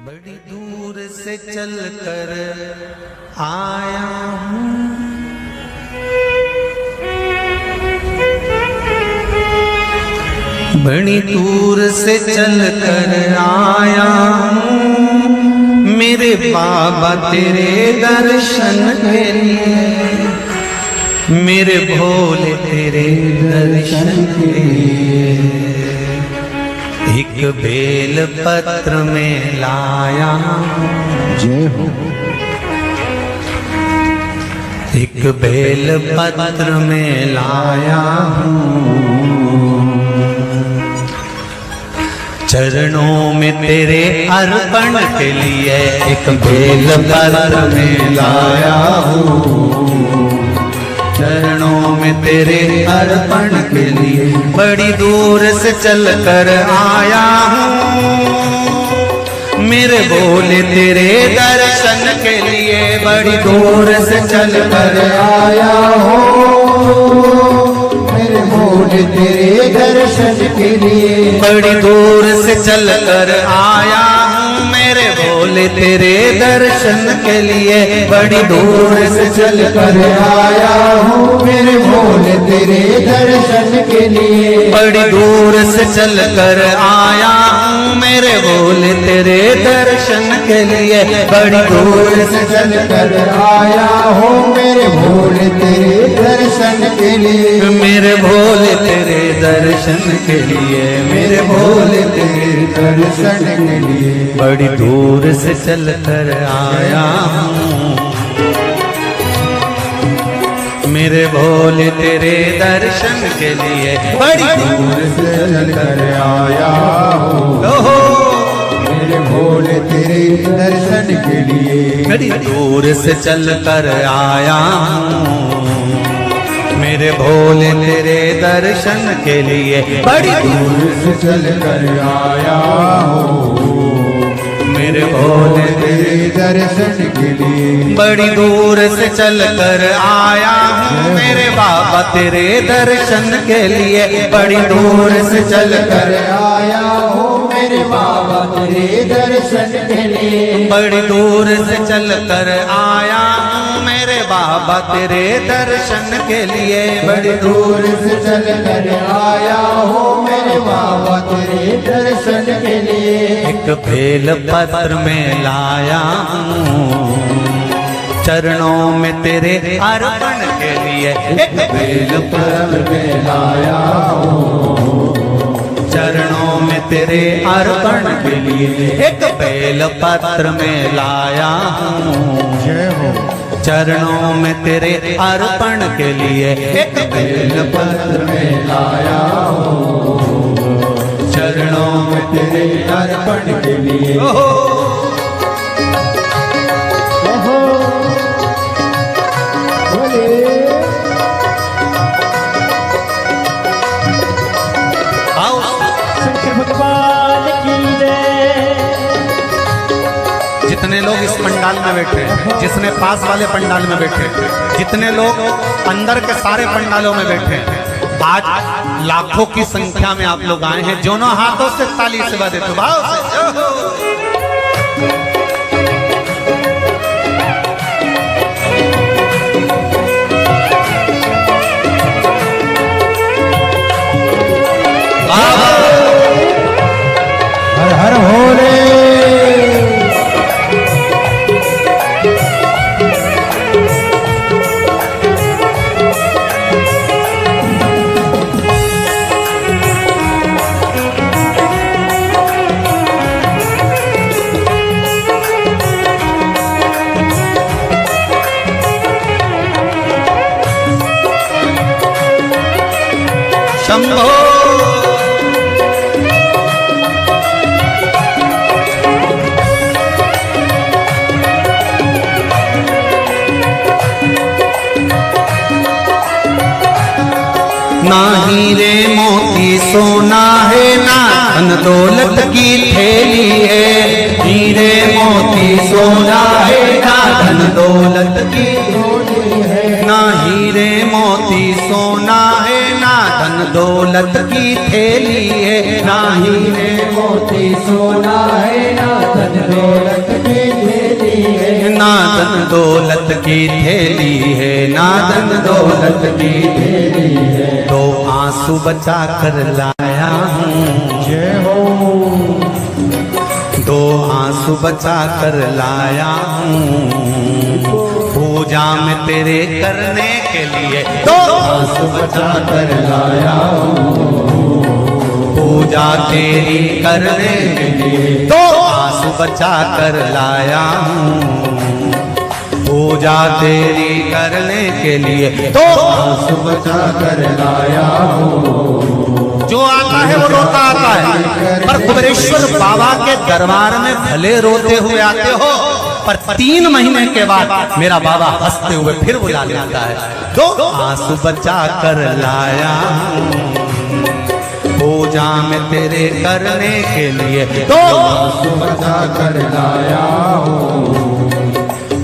बड़ी दूर से चल कर आया हूँ, बड़ी दूर से चल कर आया हूँ, मेरे बाबा तेरे दर्शन के लिए, मेरे भोले तेरे दर्शन के लिए। एक बेल पत्र में लाया जय हो। एक बेल पत्र में लाया हूँ, चरणों में तेरे अर्पण के लिए एक बेल पत्र में लाया हूँ, चरणों में तेरे अर्पण के लिए। बड़ी दूर से चल कर आया हूँ, मेरे भोले तेरे दर्शन के लिए। बड़ी दूर से चल कर आया हूँ, मेरे भोले तेरे दर्शन के लिए। बड़ी दूर से चल कर आया हूँ, मेरे भोले तेरे दर्शन के लिए। बड़ी दूर से चल कर आया हूँ, मेरे भोले तेरे दर्शन के लिए। बड़ी दूर से चल कर आया हूँ, मेरे भोले तेरे दर्शन के लिए। बड़ी दूर से चल कर आया हूँ, मेरे भोले तेरे दर्शन के लिए। मेरे भोले तेरे दर्शन के लिए, मेरे भोले तेरे दर्शन के लिए। बड़ी दूर से चल कर आया हूँ, मेरे भोले तेरे दर्शन के लिए। बड़ी दूर से चल कर आया हूँ, ओहो, मेरे भोले तेरे दर्शन के लिए। बड़ी दूर से चल कर आया हूँ, मेरे भोले तेरे दर्शन के लिए। बड़ी दूर से चल कर आया हूँ, मेरे भोले तेरे दर्शन के लिए। बड़ी दूर से चल कर आया हूँ, मेरे बाबा तेरे दर्शन के लिए। बड़ी दूर से चल कर आया हूँ, मेरे बाबा तेरे दर्शन के लिए। बड़ी दूर से चल कर आया हूँ, मेरे बाबा तेरे दर्शन के लिए। बड़ी दूर से चल कर आया हूँ, मेरे बाबा तेरे दर्शन के लिए। एक बेल पत्र में लाया हूँ, चरणों में तेरे अर्पण के लिए। एक बेल पत्र में लाया हूँ, चरणों में तेरे अर्पण के लिए। एक बेल पत्र में लाया हूँ, जय हो। चरणों में तेरे अर्पण के लिए। एक बेल पत्र में लाया हूँ, चरणों में तेरे अर्पण के लिए। जितने लोग इस पंडाल में बैठे, जिसने पास वाले पंडाल में बैठे, जितने लोग अंदर के सारे पंडालों में बैठे, आज लाखों की संख्या में आप लोग आए हैं। दोनों हाथों से ताली से बजा देते भाव से। हर हर भोले। शंभो ना हीरे मोती सोना है, ना धन दौलत की थैली है। हीरे मोती सोना है, ना धन दौलत की थैली है। ना हीरे मोती सोना है, ना धन दौलत की थैली है, ना हीरे मोती सोना है, ना धन दौलत की थैली है, ना धन दौलत की थैली है, ना धन दौलत की थैली है। दो आंसू बचा कर लाया हूँ, जय हो। दो आंसू बचा कर लाया हूँ, पूजा में तेरे करने के लिए दो आंसू बचा कर लाया हूँ, पूजा तेरी करने के लिए दो आंसू बचा कर लाया हूँ, पूजा तेरी करने के लिए दो आंसू बचा कर लाया हूँ। जो आता है वो रोता आता है, पर कुबेरेश्वर बाबा के दरबार में भले रोते हुए आते हो, पर 3 महीने के बाद मेरा बाबा हंसते हुए फिर बुला लेता है। दो आंसू बचा कर लाया हूँ, पूजा में तेरे करने के लिए दो आंसू बचा कर लाया हूँ,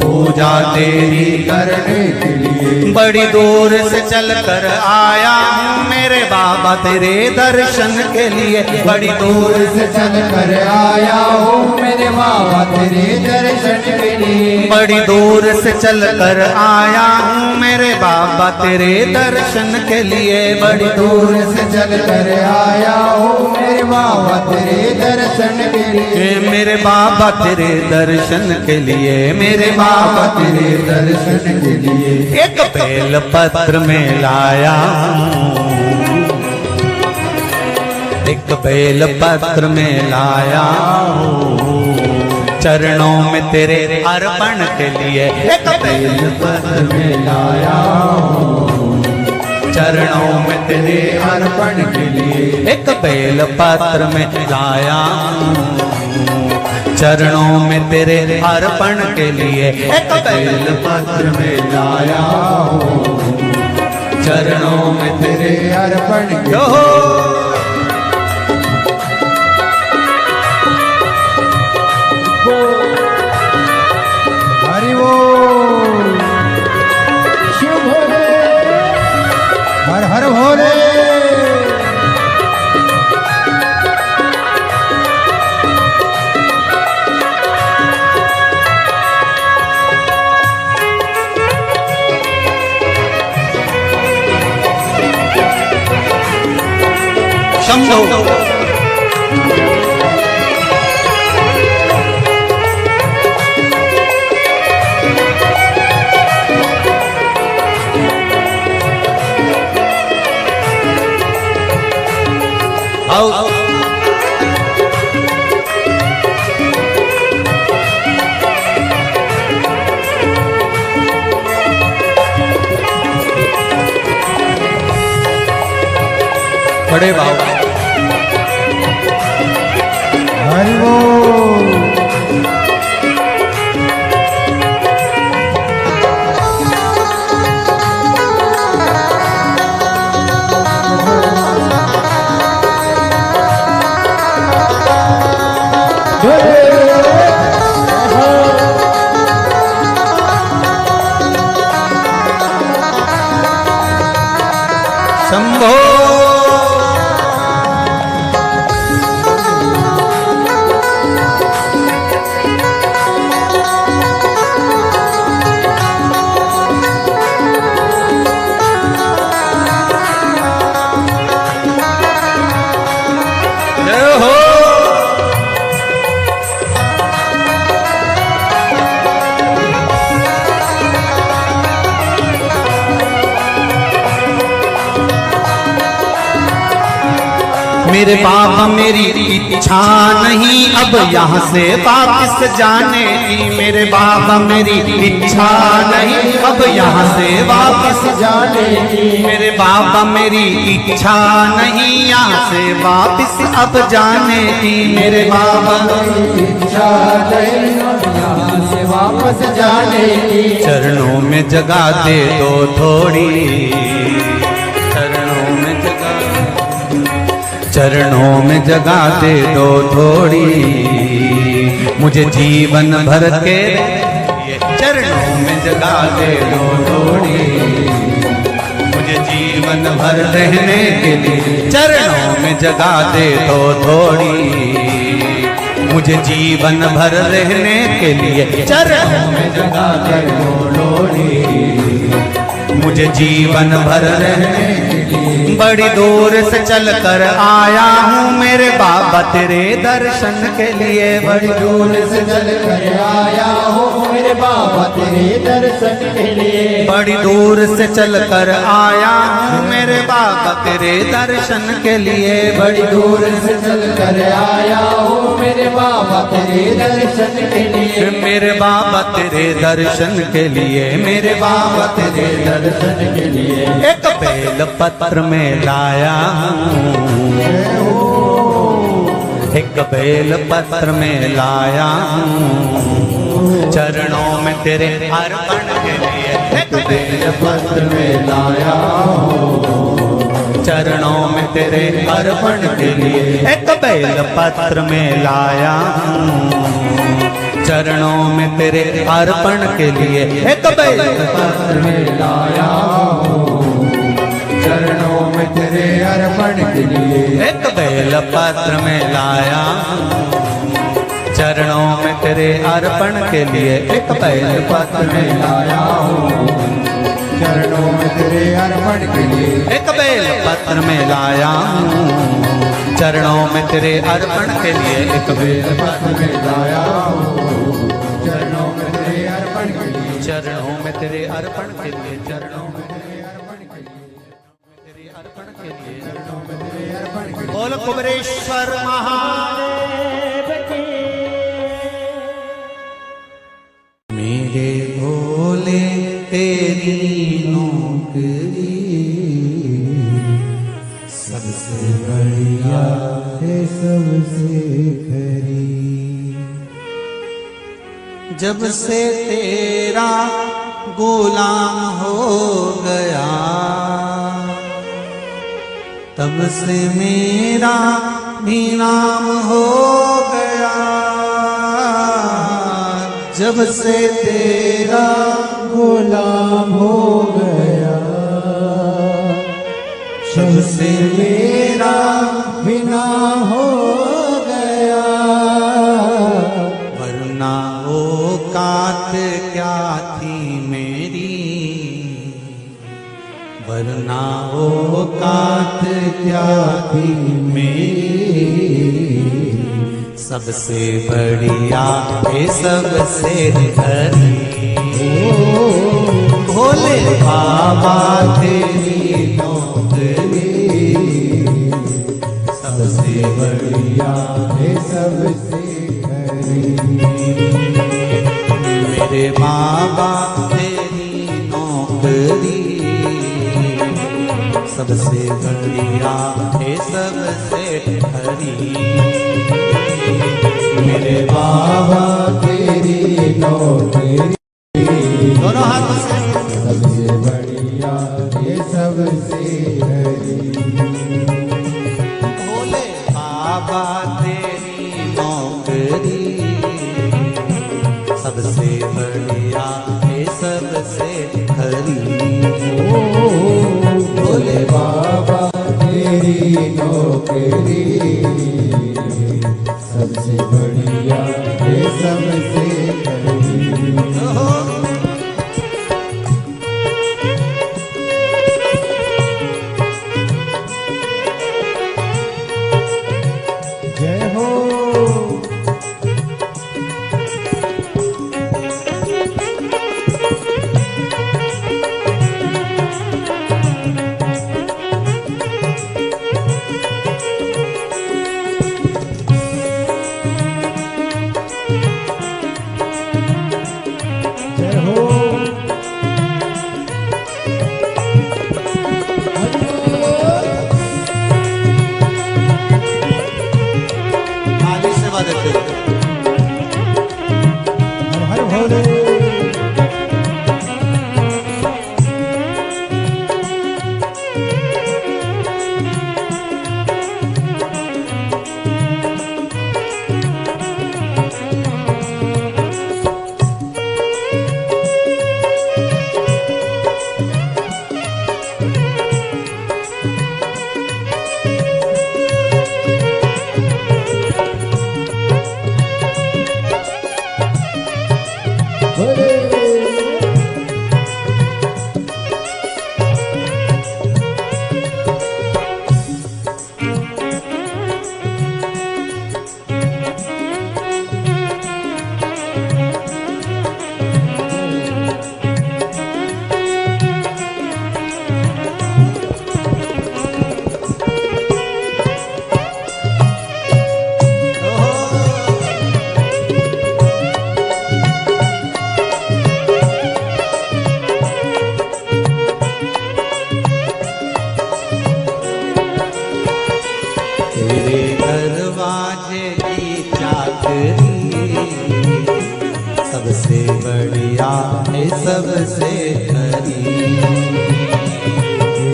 पूजा तेरी करने के लिए बड़ी दूर से चल कर आया हूँ मेरे बाबा तेरे दर्शन के लिए, बड़ी दूर से चल कर आया हूँ मेरे बाबा तेरे दर्शन के लिए, बड़ी दूर से चल कर आया हूँ मेरे बाबा तेरे दर्शन के लिए, बड़ी दूर से चल कर आया हूँ मेरे बाबा तेरे दर्शन के लिए, मेरे बाबा तेरे दर्शन के लिए, मेरे बाबा तेरे दर्शन के लिए। एक बेल पत्र में लाया हूँ, एक बेल पत्र में लाया हूँ, चरणों में तेरे अर्पण के लिए एक बेल पत्र में लाया हूँ, चरणों में तेरे अर्पण के लिए एक बेल पत्र में लाया हूँ, चरणों में तेरे अर्पण के लिए एक बेल पत्र में लाया हूँ, चरणों में तेरे अर्पण के जो हरि वो शिव भोले, हर हर भोले। शंभो आओ बड़े बाबा हरि वो शंभो जय हो मेरे बाबा मेरी इच्छा नहीं अब यहाँ से वापस जाने की, मेरे बाबा मेरी इच्छा नहीं अब यहाँ से वापस जाने की, मेरे बाबा मेरी इच्छा नहीं यहाँ से वापस अब जाने की, मेरे बाबा इच्छा नहीं यहाँ से वापस जाने की, चरणों में जगह दे दो थोड़ी, चरणों में जगह चरणों में जगह दे दो थोड़ी, मुझे जीवन भर के चरणों में जगह दे दो थोड़ी, मुझे जीवन भर रहने के लिए चरणों में जगा दे तो थोड़ी। मुझे जीवन भर रहने के लिए चरणों में जगा दे तो लोड़ी। मुझे जीवन भर रहने के लिए बड़ी दूर से चल कर आया हूँ मेरे बाबा तेरे दर्शन के लिए। बड़ी दूर से चल कर आया हूँ मेरे बाबा तेरे दर्शन के लिए। बड़ी दूर से चल कर आया हूँ मेरे बाबा तेरे दर्शन के लिए। बड़ी दूर से चल कर आया हूँ मेरे बाबा तेरे दर्शन के लिए। मेरे बाबा तेरे दर्शन के लिए, मेरे बाबा तेरे दर्शन के लिए एक बेल पत्र में लाया हूँ। एक बेल पत्र में लाया हूँ चरणों में तेरे अर्पण के लिए। एक बेल पत्र में लाया हूँ चरणों में तेरे अर्पण के लिए। एक बेल पत्र में लाया हूँ चरणों में तेरे अर्पण के लिए। एक बेल पत्र में लाया हूँ चरणों में तेरे अर्पण के लिए। एक बेल पत्र में लाया चरणों में तेरे अर्पण के लिए। एक बेल पत्र में लाया हूँ चरणों में तेरे अर्पण के लिए। एक बेल पत्र में लाया हूँ चरणों में तेरे अर्पण के लिए। एक बेल पत्र में लाया हूँ चरणों में तेरे अर्पण के लिए। चरणों में तेरे अर्पण के लिए। चरणों में तेरे अर्पण के लिए। तेरे अर्पण के लिए। चरणों में तेरे अर्पण के लिए। बोल कुबरेश्वर महादेव की। मेरे भोले तेरी नौकरी सबसे बढ़िया है सबसे खरी। जब से तेरा गुलाम हो गया तब से मेरा भी नाम हो गया। जब से तेरा गुलाम हो गया जब से मेरा बिना हो गया। वरना औकात क्या थी मेरी, वरना औकात क्या थी मेरी। सबसे बढ़िया है सबसे हरी भोले बाबा तेरी नौकरी। सबसे बढ़िया है सबसे खरी। मेरे बाबा तेरी नौकरी। सबसे बढ़िया है सबसे हरी। मेरे बाबा तेरी नौकरी दोनों हाथों से सबसे बढ़िया ये सबसे हरी। भोले बाबा तेरी नौकरी। सबसे बढ़िया है सबसे हरी। भोले बाबा तेरी नौकरी सबसे बढ़िया है सबसे खरी। जय हो सबसे बढ़िया है सबसे खरी,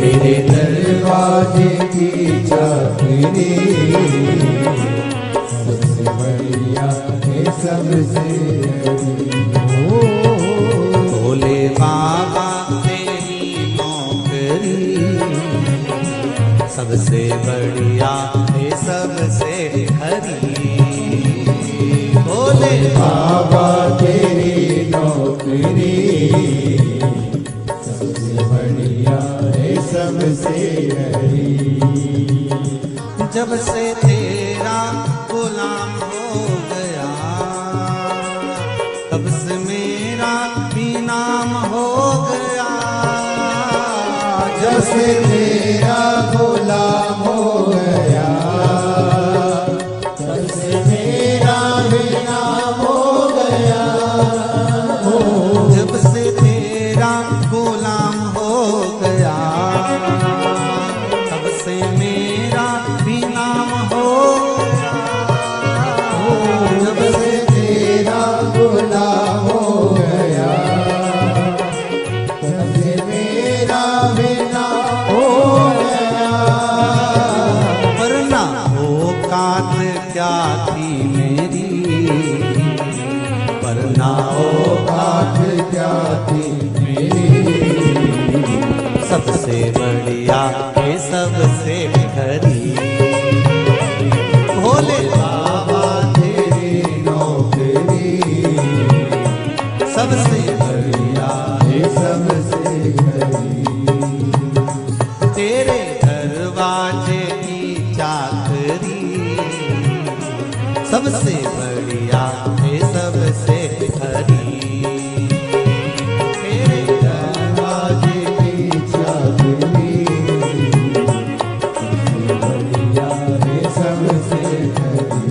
तेरे दरवाजे की चाकरी सबसे बढ़िया है सबसे भोले बाबा तेरी नौकरी सबसे बढ़िया है सबसे खरी। भोले बाबा तेरी नौकरी सबसे बढ़िया है सबसे हरी। जब से तेरा गुलाम हो गया तब से मेरा भी नाम हो गया। जब से तेरा गुलाम हो गया तब से मेरा भी नाम हो गया। जब से तेरा गुलाम हो गया तब से मेरा भी नाम हो गया। जब से तेरा गुलाम हो गया तब से मेरा भी नाम हो गया। वरना औकात क्या थी मेरी, वरना औकात क्या थी मेरी, सबसे बढ़िया है सबसे खरी। भोले बाबा तेरी नौकरी सबसे बढ़िया है सबसे हरी। तेरे दरवाजे की चाकरी सबसे बढ़िया है सबसे खरी। तेरे दरवाजे की चाकरी सबसे बढ़िया है सबसे हरी।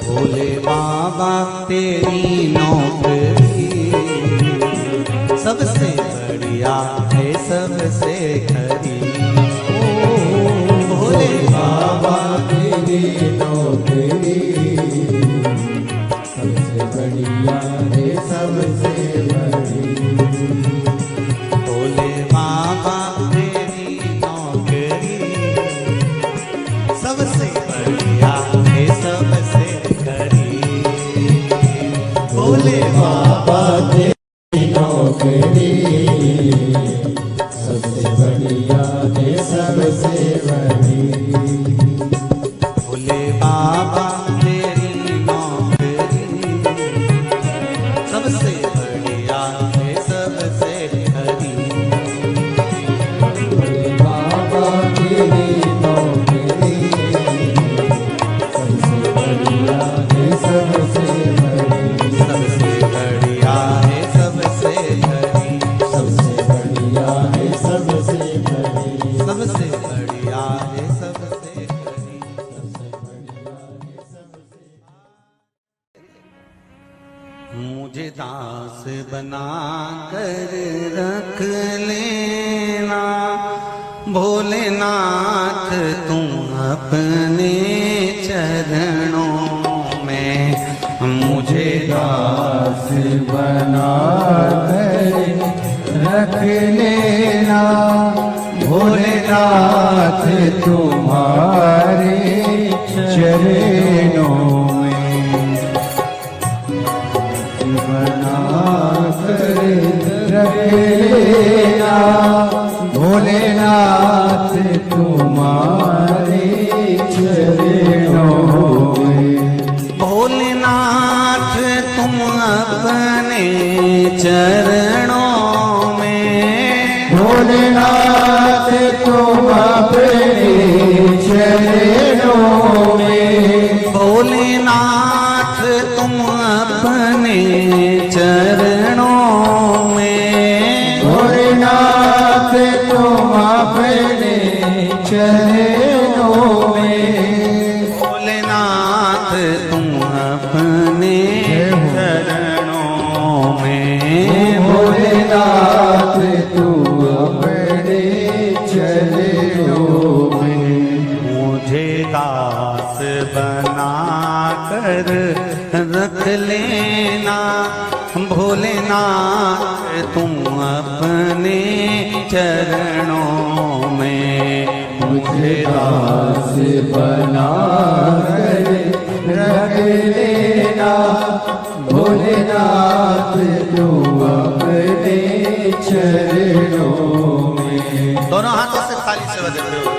भोले बाबा तेरी नौकरी सबसे बढ़िया है सबसे खरी। भोले बाबा तेरी नौकरी सबसे बढ़िया है सबसे बड़ी। भोले बाबा तेरी नौकरी सबसे बढ़िया है सबसे खरी। भोले बाबा तेरी नौकरी सबसे बढ़िया है सबसे बड़ी। भोले बाबा तेरी नौकरी सबसे बढ़िया है सबसे खरी। भोले बाबा तेरी नौकरी सबसे बढ़िया है सबसे बड़ी। सबसे बढ़िया है सबसे खरी। सबसे बढ़िया है सबसे बड़ी। सबसे बढ़िया है सबसे खरी। मुझे दास बना कर रख लेना भोलेनाथ तुम अपने चरणों में। मुझे दास बना कर रख लेना भोलेनाथ तुम्हारे चरणों में। बना कर रख लेना भोलेनाथ तुम्हारे चरणों में। भोलेनाथ तुम अपने चरणों में। भोलेनाथ तुम अपने चरणों में। भोलेनाथ तुम अपने चरणों में। भोलेनाथ तुम अपने चरणों में। भोलेनाथ तुम अपने चरणों में। भोलेनाथ तुम अपने चरणों में। मुझे दास बना कर रख लेना भोलेनाथ तुम अपने चरणों में। मुझे दास बना कर रख लेना भोलेनाथ तुम अपने चरणों में। दोनों हाथों से थाली से बजाते हुए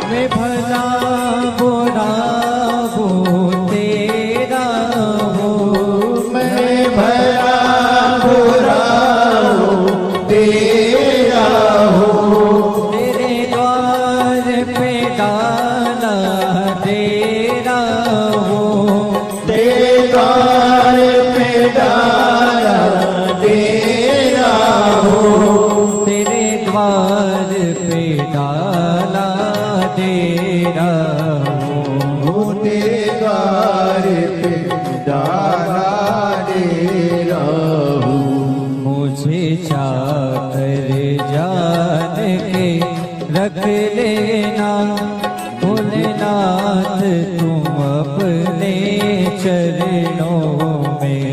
मैं भला बुरा वो तेरा हो। मैं भला बुरा हो तेरा हो। तेरे द्वार पे डाला तेरा हो। तेरे द्वार पे डाला तेरा हो। तेरे द्वार पे डाला तेरा हो। तेरे द्वार पे डाला तेरा हो। मुझे चाकर जान के रख लेना भोलेनाथ तुम अपने चरणों में,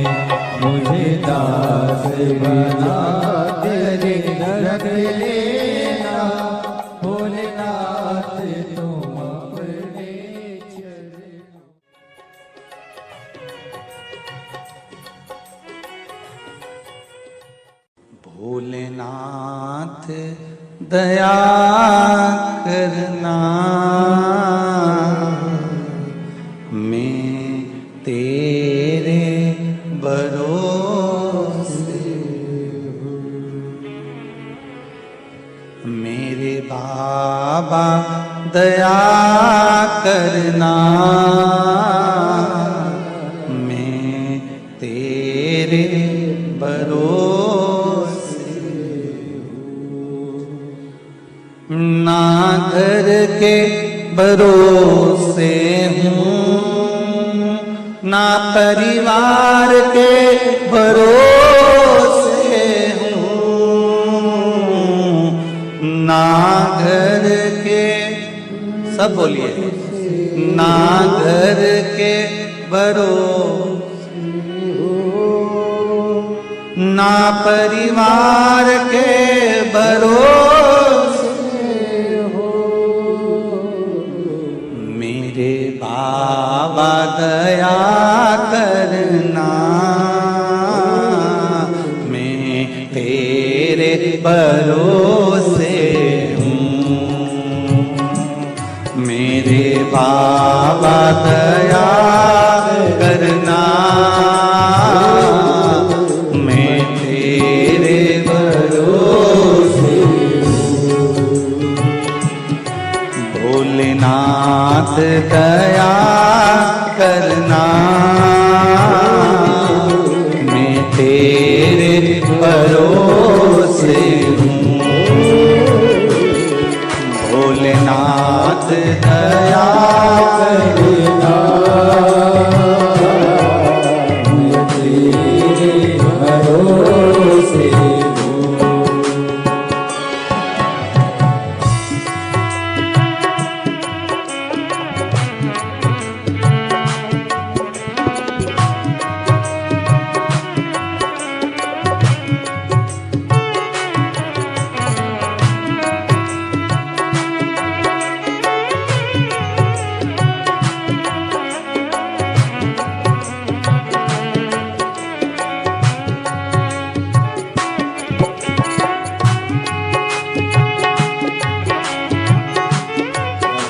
मुझे दास बना तेरे रख लेना भोलेनाथ तुम अपने चरणों। भोलेनाथ दया करना, मैं तेरे भरोसे हूँ। मेरे बाबा दया करना, मैं तेरे भरोसे ना घर के भरोसे हूँ, ना परिवार के भरोसे हूँ, ना घर के, सब बोलिए, ना घर के भरोसे हूँ, ना परिवार के भरोसे हो। मेरे बाबा दया करना, मैं तेरे भरोसे हूँ। मेरे बाबा दया करना, मैं तेरे भरोसे हूँ। भोलेनाथ दया करना, मैं तेरे भरोसे हूँ। भोलेनाथ दया करना, मैं तेरे भरोसे हूँ।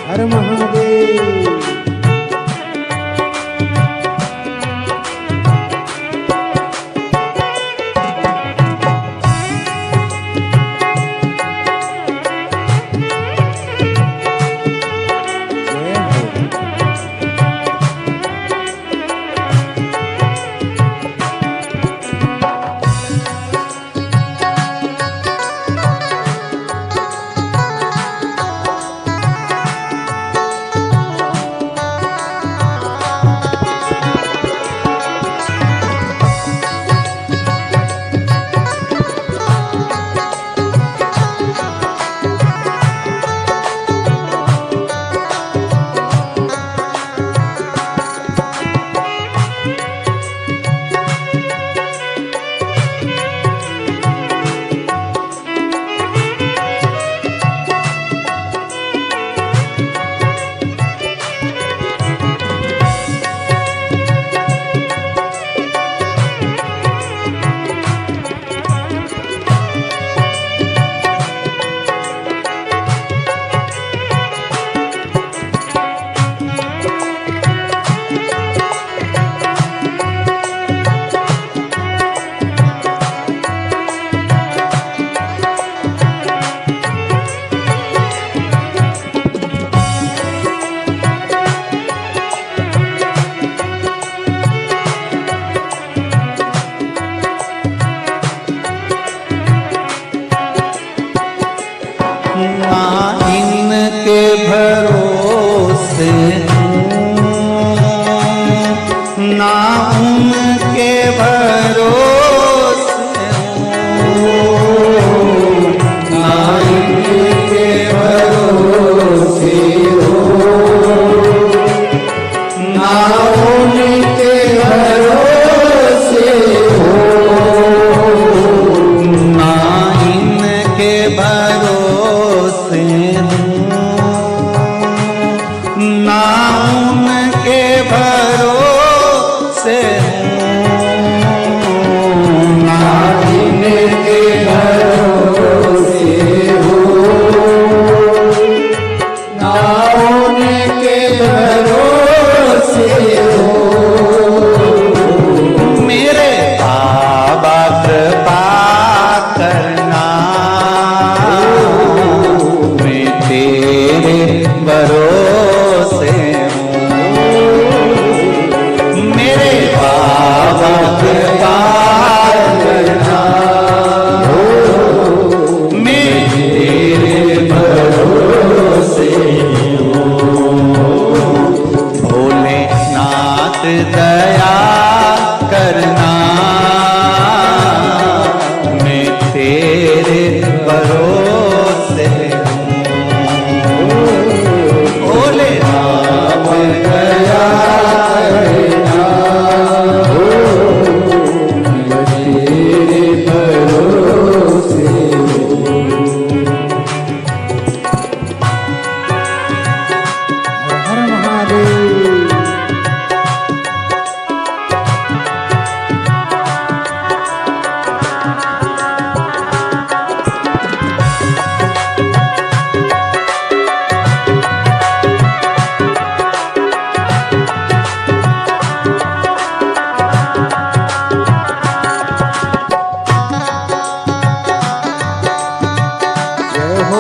हर महादेव। ना उनके भरोसे हूँ, ना उनके भरोसे हो।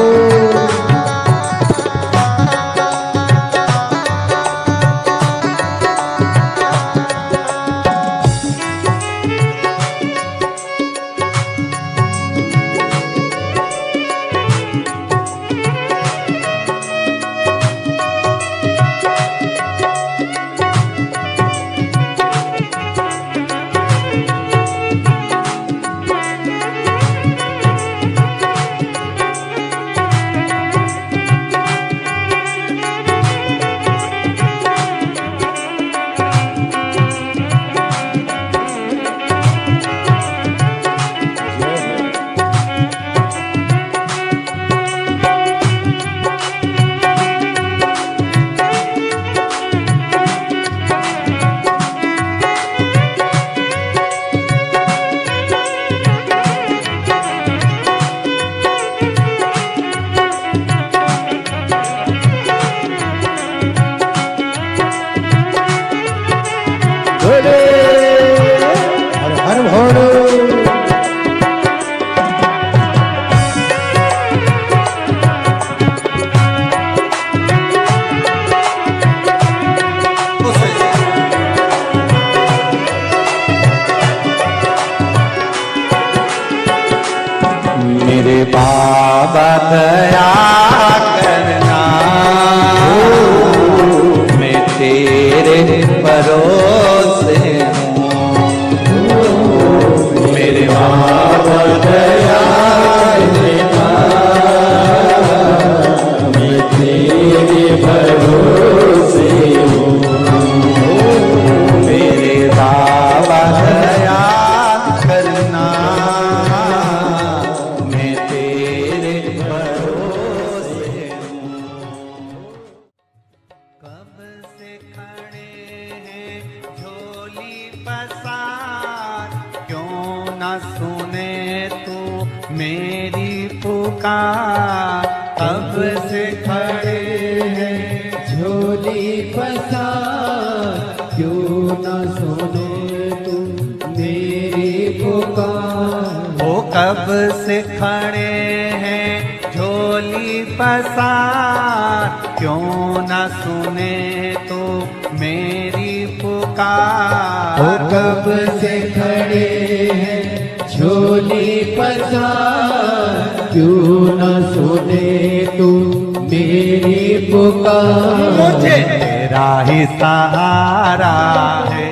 हर हर भोले। मेरे बाबा दया करना, मैं तेरे भरोसे हूँ। मेरे बाबा दया करना, मैं तेरे भरोसे हूँ। मेरे बाबा दया करना, मैं तेरे भरोसे हूँ। कब से खड़े हैं झोली पसार, क्यों न सुने तू मेरी पुकार। कब से खड़े हैं झोली पसार, क्यों न सुने तू मेरी पुकार। ओ कब से खड़े हैं झोली पसार, क्यों न सुने तो मेरी पुकार। ओ कब से खड़े हैं झोली पसार, क्यों न सुने तू मेरी पुकार। मुझे तेरा ही सहारा है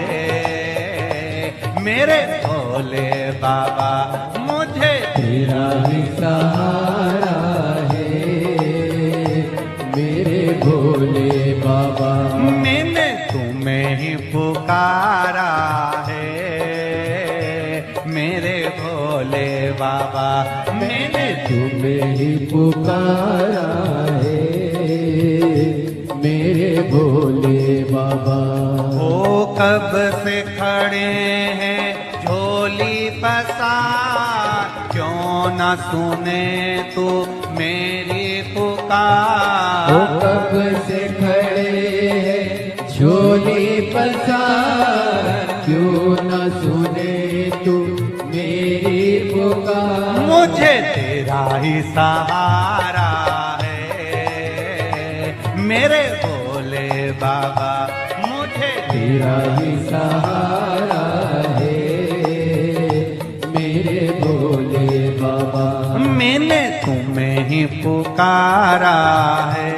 मेरे भोले बाबा, मुझे तेरा ही सहारा है मेरे भोले बाबा। मैंने तुम्हें ही पुकारा है मेरे भोले बाबा। मैंने तुम्हें ही पुकारा है मेरे भोले बाबा। ओ कब से खड़े हैं झोली पसार, क्यों न सुने तू मेरी पुकार। ओ कब से खड़े हैं झोली पसार, क्यों न सुने तू मेरी पुकार। मुझे तेरा ही सहारा है मेरे भोले बाबा, मुझे तेरा ही सहारा है मेरे भोले बाबा। मैंने तुम्हें ही पुकारा है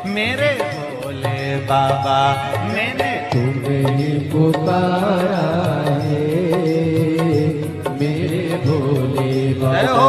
मेरे भोले बाबा। मैंने तुम्हें ही पुकारा है मेरे भोले जय बाबा। हो।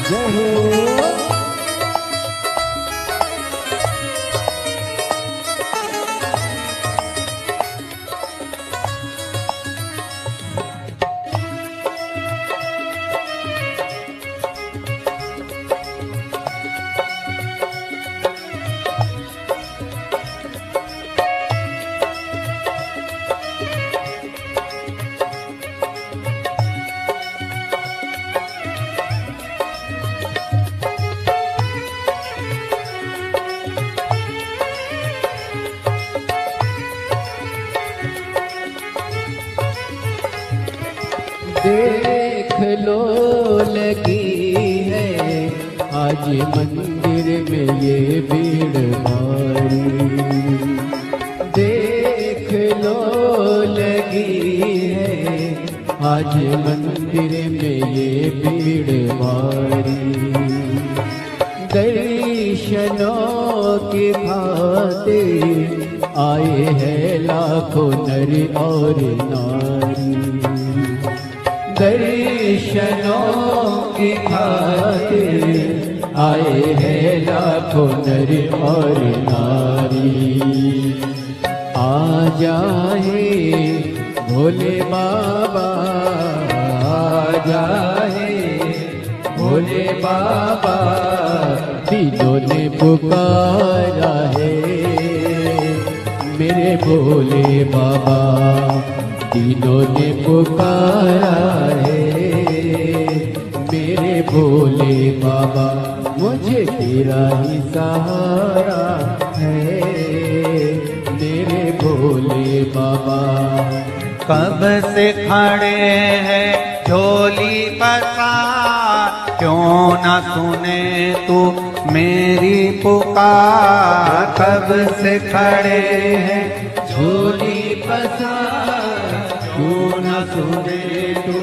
जय हो। देख लो लगी है आज मंदिर में ये भीड़ भारी। देख लो लगी है आज मंदिर में ये भीड़ भारी। दर्शनों की खातिर आए हैं लाखों नर और नारी। दर्शनों की खातिर आए हैं लाखों नर और नारी। आ जाए भोले बाबा, आ जाए भोले बाबा, तीनों ने पुकारा है मेरे भोले बाबा। तीनों ने पुकारा है मेरे भोले बाबा। मुझे तेरा ही सहारा है मेरे भोले बाबा। कब से खड़े हैं झोली पसार, क्यों ना सुने तू मेरी पुकार। कब से खड़े हैं झोली पसार, क्यों न सुने तू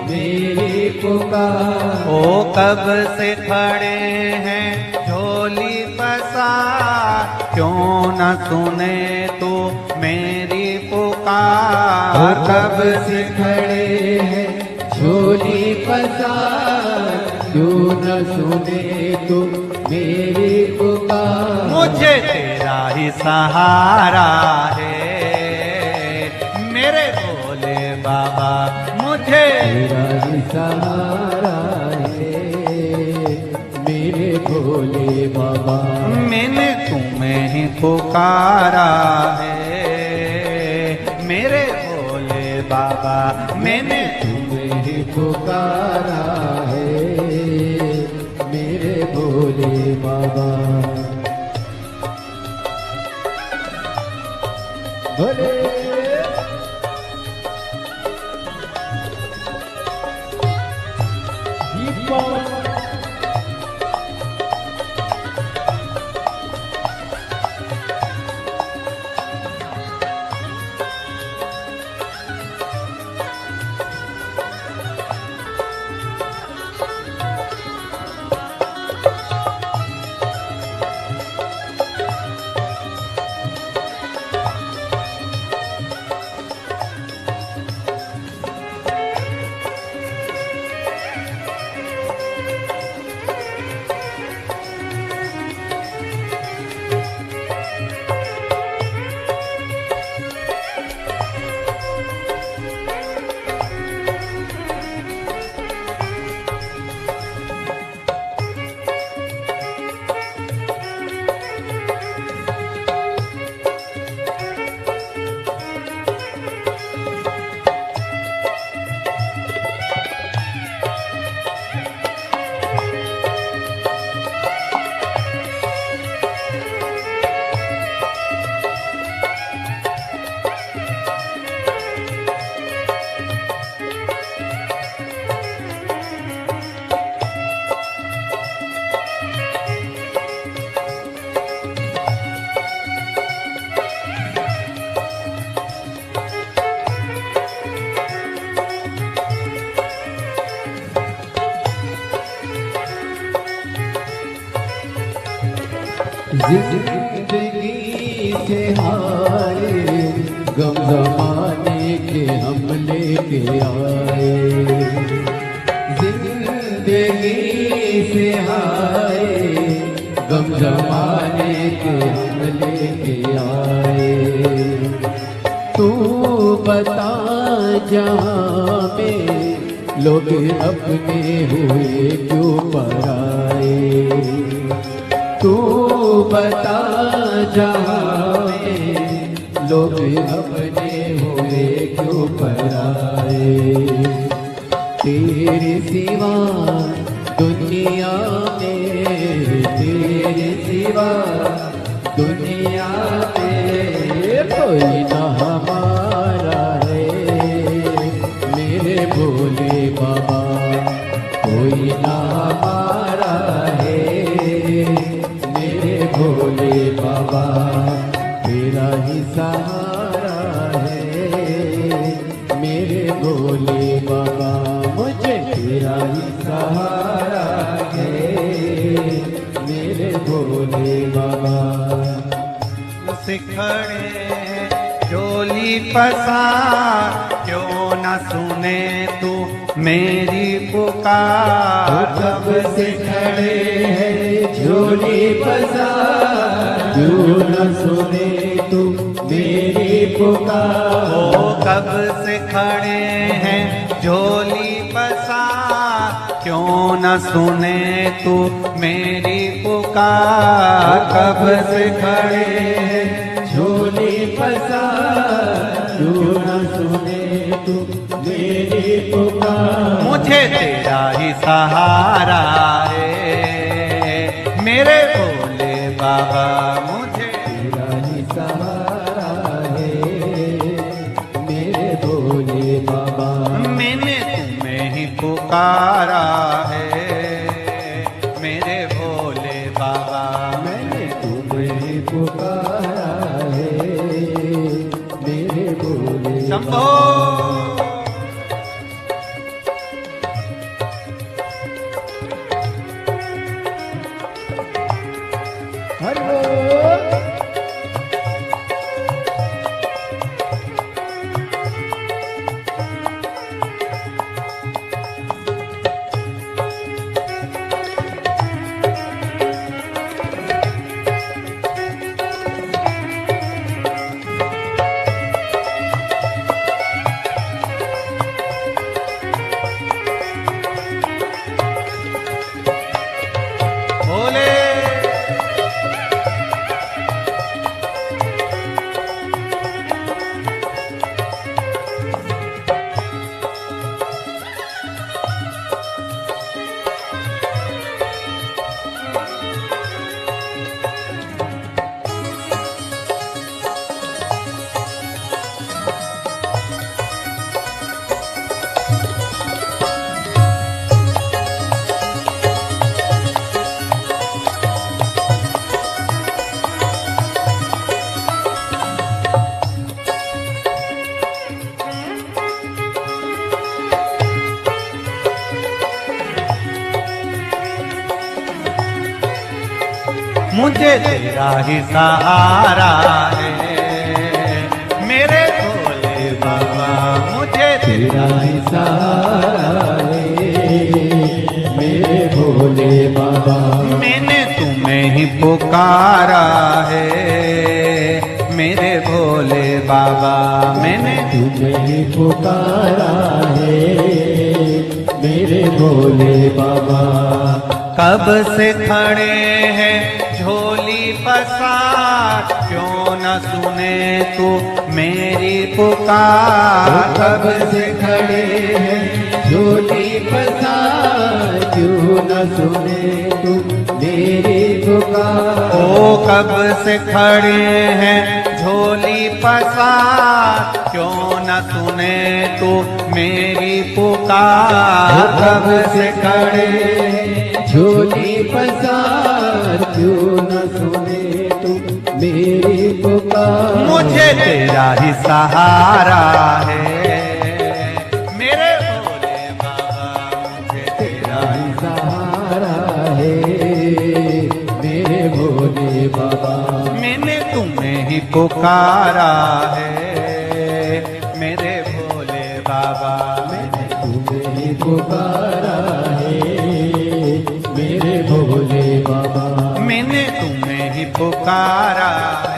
मेरी पुकार। ओ कब से खड़े हैं झोली पसार, क्यों न सुने तू मेरी पुकार। कब से खड़े हैं झोली पसार, क्यों न सुने तू मेरी पुकार। मुझे तेरा ही सहारा है मेरे भोले बाबा। मुझे तेरा ही सहारा है मेरे भोले बाबा। मैंने तुम्हें ही पुकारा है मेरे भोले बाबा। मैंने तुम्हें ही पुकारा है मेरे भोले बाबा। भोले जिंदगी से हारे गम जमाने के हम लेके आए। जिंदगी जिंदगी से हाय, गम जमाने के हम लेके आए। तू बता जहाँ में लोग अपने हुए क्यों पराए। तू बता जहाँ में लोग अपने हुए क्यों पराए। तेरे सिवा दुनिया में, तेरे सिवा दुनिया में कोई ना हमारा है। मेरे भोले बाबा कोई ना हमारा है। मेरे भोले बाबा तेरा ही सहारा है। मेरे भोले बाबा मुझे तेरा ही सहारा है। मेरे भोले बाबा सिखड़े झोली पसार, क्यों न सुने तू मेरी पुकार। कब से खड़े हैं झोली पसार, क्यों न सुने तू मेरी पुकार। ओ कब से खड़े हैं झोली पसार, क्यों न सुने तू मेरी पुकार। कब से खड़े हैं झोली पसार, क्यों न सुने तू मेरी पुकार। मुझे तेरा ही सहारा है मेरे भोले बाबा, मुझे तेरा ही सहारा है। मेरे भोले बाबा मैंने तुम्हें ही पुकारा है मेरे भोले बाबा। मैंने तुम्हें पुकारा है। मेरे भोले शंभो हरि भोले मुझे तेरा ही सहारा है मेरे भोले बाबा, मुझे तेरा ही सहारा है। मेरे भोले बाबा मैंने तुम्हें ही पुकारा है मेरे भोले बाबा। मैंने तुम्हें ही पुकारा है। मेरे भोले बाबा कब से खड़े हैं झोली पसार, क्यों न सुने तू मेरी पुकार। कब से खड़े हैं झोली पसार, क्यों न सुने तू मेरी पुकार। ओ कब से खड़े हैं झोली पसार, क्यों न सुने तू मेरी पुकार। कब से खड़े हैं झोली पसार, क्यों न सुने तू मेरी पुकार। मुझे तेरा ही सहारा है मेरे भोले बाबा, मुझे तेरा ही सहारा है। मेरे भोले बाबा मैंने तुम्हें ही पुकारा है मेरे भोले बाबा। मैंने तुम्हें ही पुकारा है। पुकारा है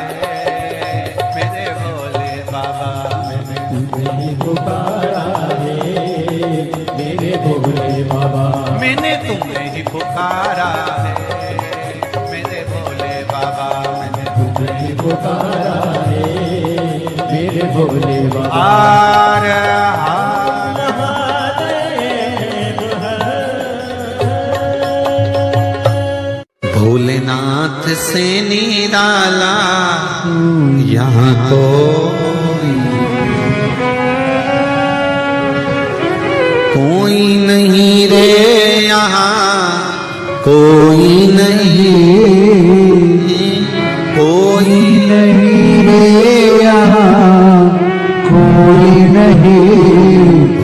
मेरे भोले बाबा। तुझे ही पुकारा है मेरे भोले बाबा। मैंने तुम्हें ही पुकारा है मेरे भोले बाबा। मैंने तुझे ही पुकारा है मेरे भोले बाबा। हार हार भोलेनाथ से निराला यहाँ कोई नहीं रे, यहाँ कोई नहीं, कोई नहीं रे यहाँ कोई नहीं।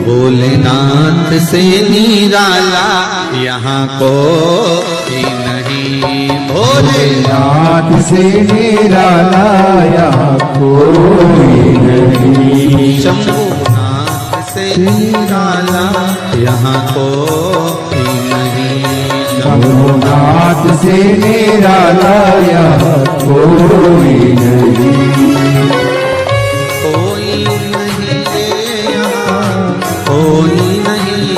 भोलेनाथ से निराला यहाँ कोई नहीं। भोलेनाथ से निराला यहाँ कोई नहीं। शंभुनाथ से निराला यहाँ कोई नहीं। शंभुनाथ से निराला यहाँ कोई नहीं। कोई नहीं रे यहाँ कोई नहीं,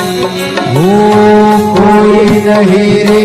कोई नहीं रे